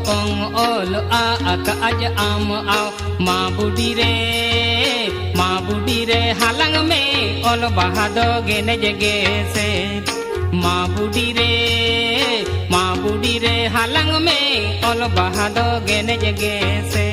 ong ol a ak aj am ao ma budi re halang me ol bahado gene jege se ma budi re halang me ol bahado gene jege se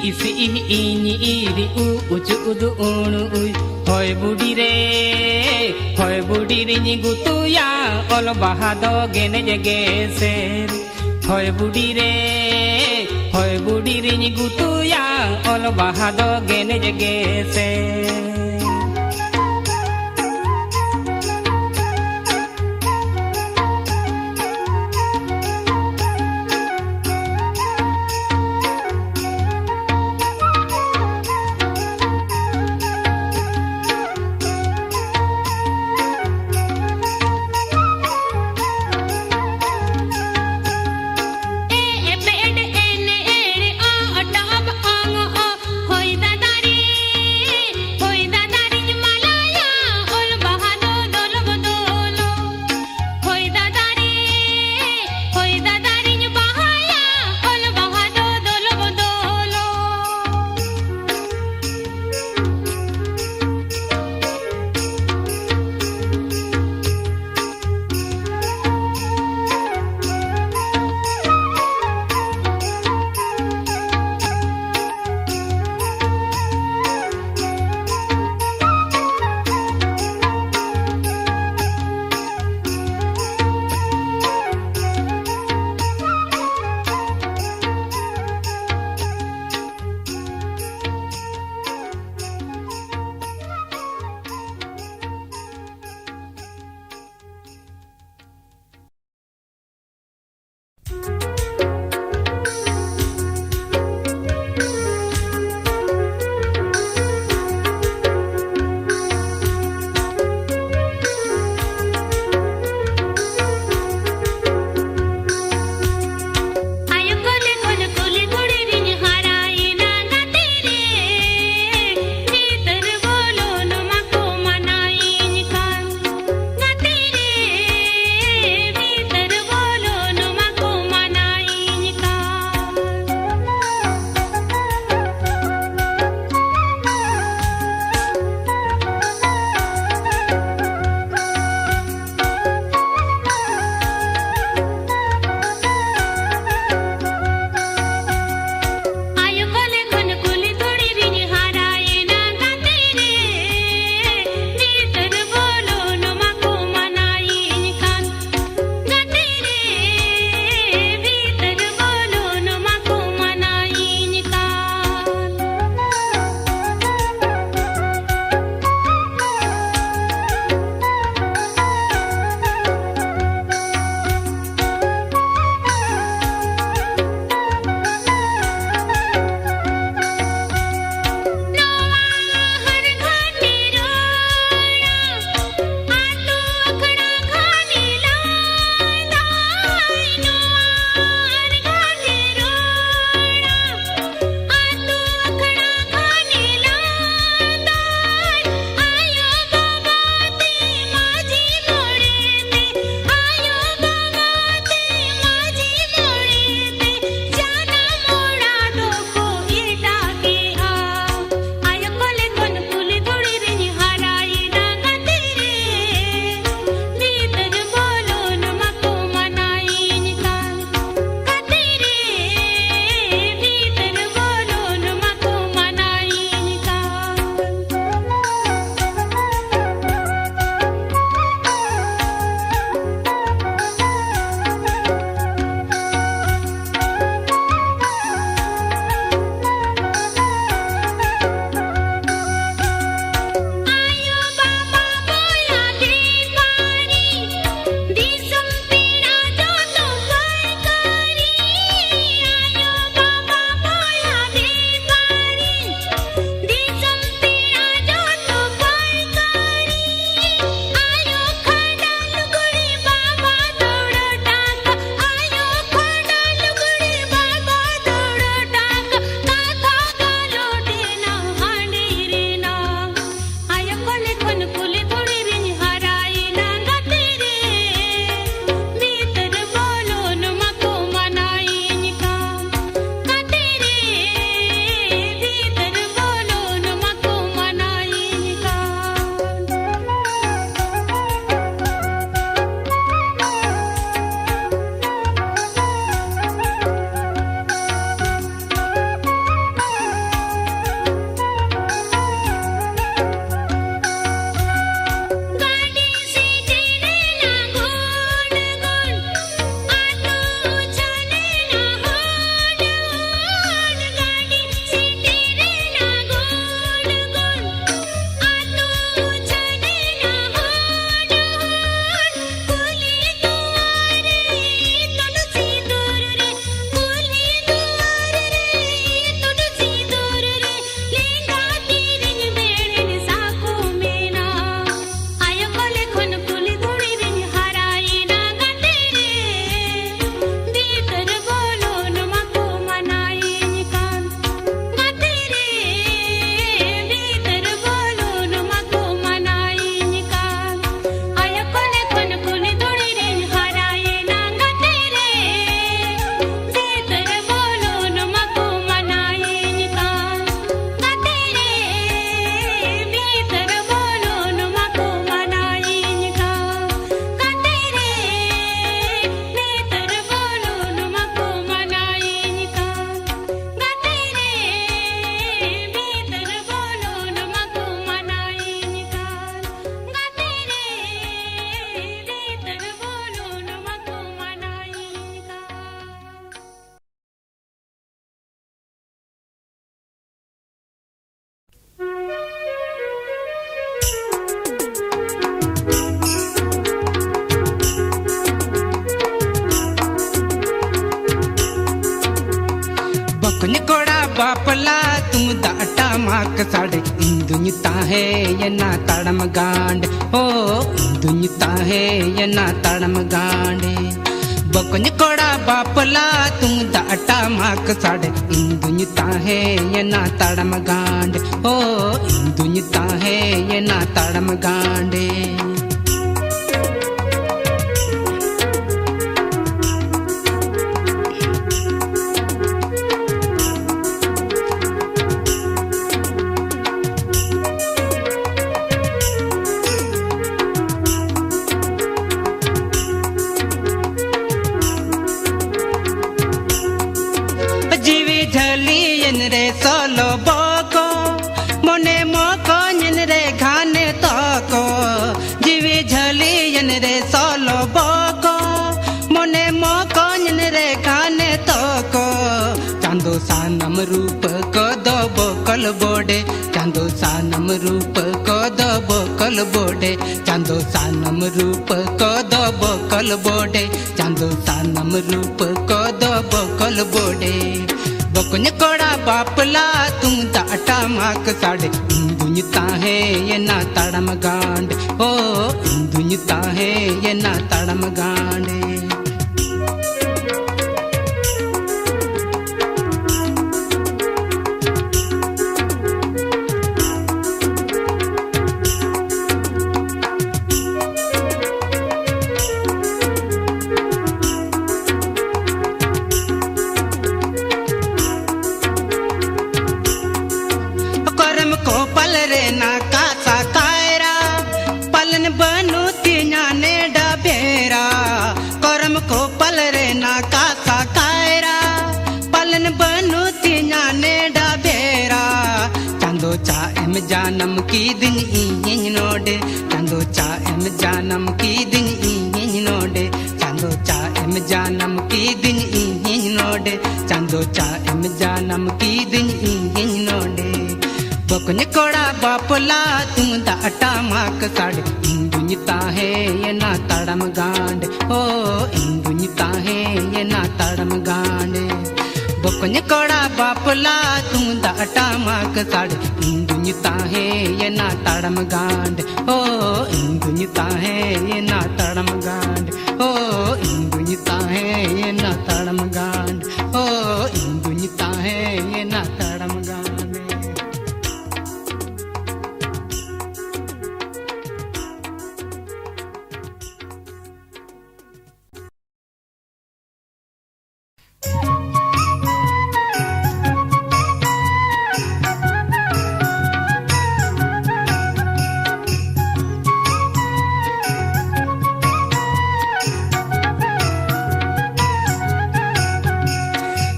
isi ini iri uju udu unu ui hoy budi re ni gutu ya ol bahado gene jege ser hoy budi re ni gutu ya ol bahado gene jege ser Hoy da mak sade induny tahe yena tadam gand o induny tahe yena tadam gande बकुन कोड़ा बापला तुम data माक साड़े इंदुनी ताहे ये ना ताड़म गांड ओ इंदुनी ताहे ये ना ताड़म गांडे रे सोलो बोको मोने मोको निन रे खाने तोको जीवी झली यन रे सोलो बोको मोने मोको निन रे खाने तोको चांदो सानम रूप को दो बोकल बोडे चांदो सानम रूप को दो बोकल बोडे चांदो सानम रूप को दो बोकल बोडे चांदो सानम रूप को दो बोकल बोडे बकुन कोड़ा बापला तुम दाटा माक साड़े इंदुनी ताहे ये ना ताड़म गांड ओ इंदुनी ताहे ये ना ताड़म गांडे को पल रे ना कासा कायरा पलन बनु तिना ने डाबेरा चांदो चा एम जानम की दिन इन नोडे चांदो चा एम जानम की दिन इन नोडे चांदो चा एम जानम की दिन इन नोडे चांदो चा एम जानम की दिन इन नोडे बकुन कोड़ा बापला तुम दाटा माक साड़े इंदुनी ताहे ये ना ताड़म गांड ओ इंदुनी ताहे ये ना ताड़म गांडे बकुन कोड़ा बापला तुम दाटा माक साड़े इंदुनी ताहे ये ना ताड़म गांड ओ इंदुनी ताहे ये ना ताड़म गांड ओ इंदुनी ताहे ये ना ताड़म गांड ओ इंदुनी ताहे ये ना ताड़म गांड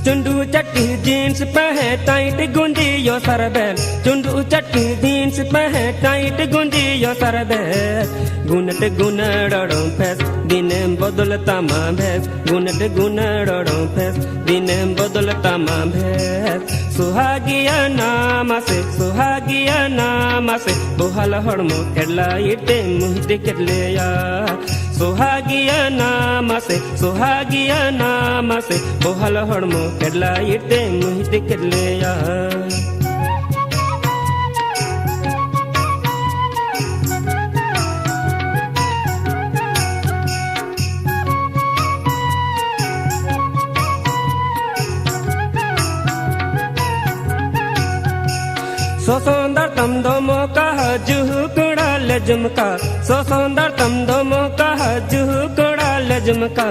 चुंडू चट्टी जीन्स पहने टाइट गुंदी यो सरबेल चुंडू चट्टी जीन्स पहने टाइट गुंदी यो सरबेल गुनट गुनड़ो फेस दिने बदलता मां भेस गुनट गुनड़ो फेस दिने बदलता मां भेस सुहागिया नाम से बोहल हड़मो केला इटे मुहिते केलेया सुहागिया नाम से बोहल हड़मो केला इटे मुहिते केलेया सो सौंदर तम दो मौका जुहू कुड़ा लजमका सो सौंदर तम दो मौका जुहू कुड़ा लजमका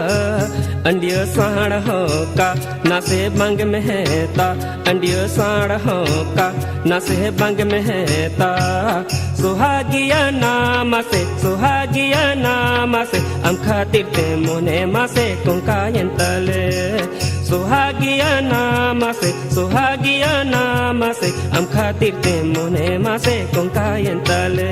अंडियो साड़ हो का ना से बंग में है ता अंडियो साड़ हो का ना से बंग में है ता सुहागिया नाम से हम खातिर ते मोने मा से कुंका यंतले सुहागिया नाम से हम खातिर ते मोने मा से कुंका यंतले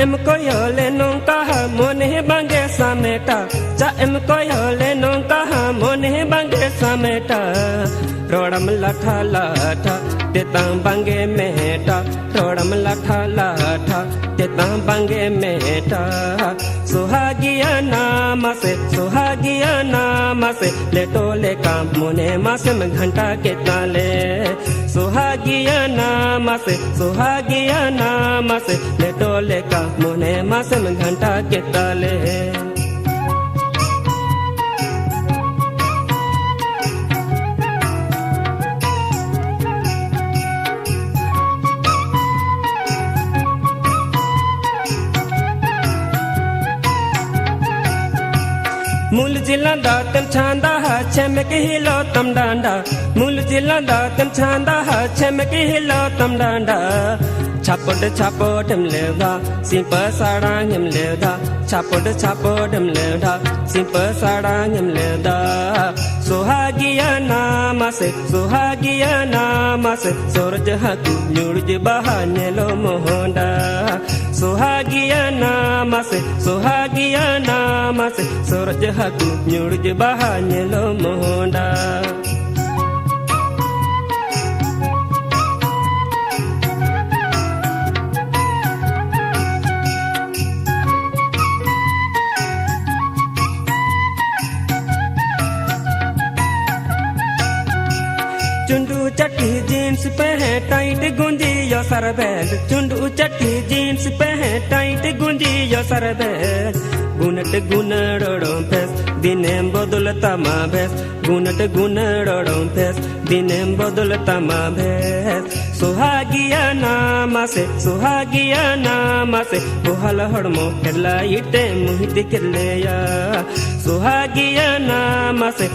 em koyole nonka mone bange sameta cha em koyole nonka mone bange sameta rodam latha latha Tetang bange meta, thoram latha latha, tetang bange meta. Suhagiya namase, leto le kamune masem ghanta ketale. Suhagiya namase, leto le kamune masem ghanta ketale. Mul jilanda tem chanda ha chemek hilo tam danda. Mul jilanda tem chanda ha chemek hilo tam danda. Chapod em leda, simpa sarang em leda. Chapod em leda, simpa sarang em leda. Suhagiya namase, suraj haku nyurj bahane lo mohonda. Suhagiya namase, suraj haku nyurj bahane lo mohonda. Chundu chatti jeans pehe tight gunji yo sarbel. Chundu chatti jeans pehe tight gunji yo sarbel. Gunat gunadodon pes dinem bodolata ma bes. Gunat gunadodon pes dinem bodolata ma bes. Suhagiya namase, bohala hodmo hella ite muhit kirleya. Suhagiya namase,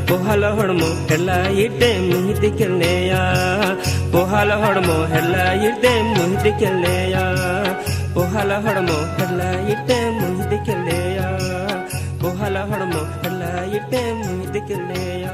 bohala hodmo hella ite muhit kirleya. Bohala hodmo hella ite muhit kirleya. Bohala hodmo hella ite muhit kirleya. Bohala hodmo hella ite muhit kirleya.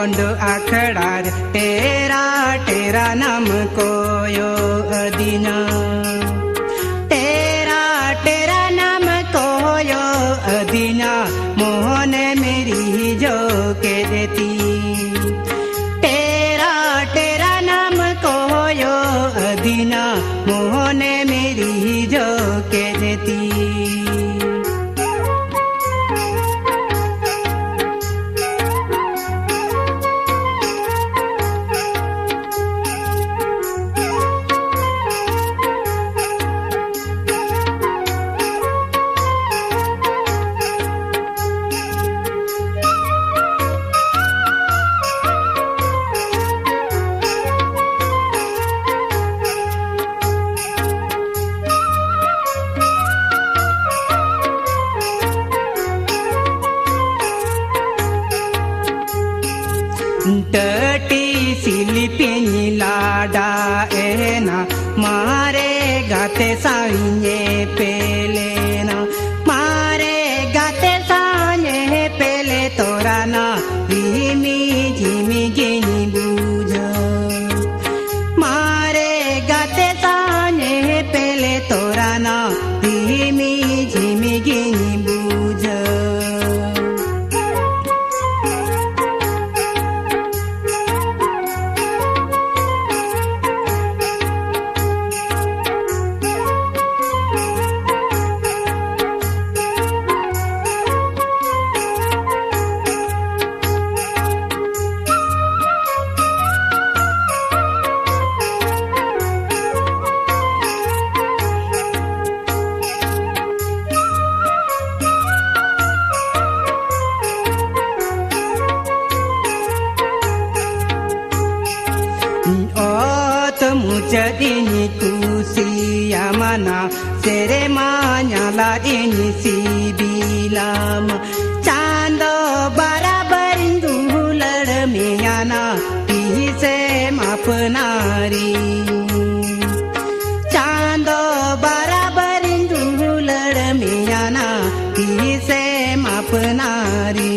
ओंडो आखड़ार टेरा टेरा नाम कोयो अदीना टेरा टेरा नाम कोयो अदीना मोहन मेरी जो के देती टेरा टेरा नाम कोयो अदीना मोहन मेरी जो के देती टटी सिलिपिनी लाडा एना मारे गाते साइने पेलेना मारे गाते साइने पेले तोराना रिमी जिमी गिनी बुझो मारे गाते साइने पेले तोराना रिमी जिमी गिनी बुझो Mucadini kusia mana seremanya la ini sibilama chando barabarindu ladmiyana pise mapnari chando barabarindu ladmiyana pise mapnari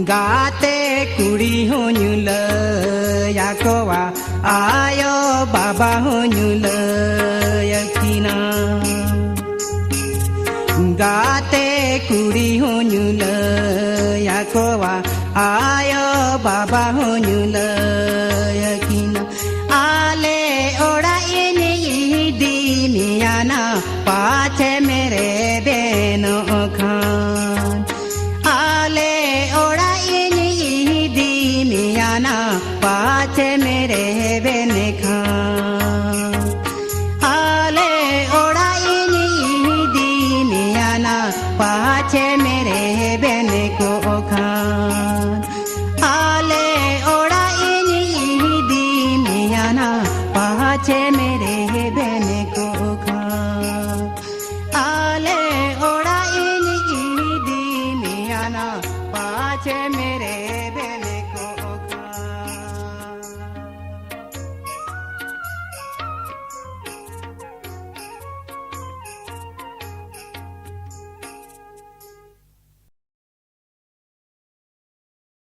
गाते कुड़ी होनुल याकोवा आयो बाबा होनुल यकीना गाते कुड़ी होनुल याकोवा आयो बाबा होनुल यकीना आले ओड़ा इनी दी मियाना पाछे मेरे बेनो खान आले ओड़ा पाछे मेरे बेने खान आले ओड़ाइनी दीनियाना पाछे मेरे बेने को खान आले ओड़ाइनी दीनियाना पाछे मेरे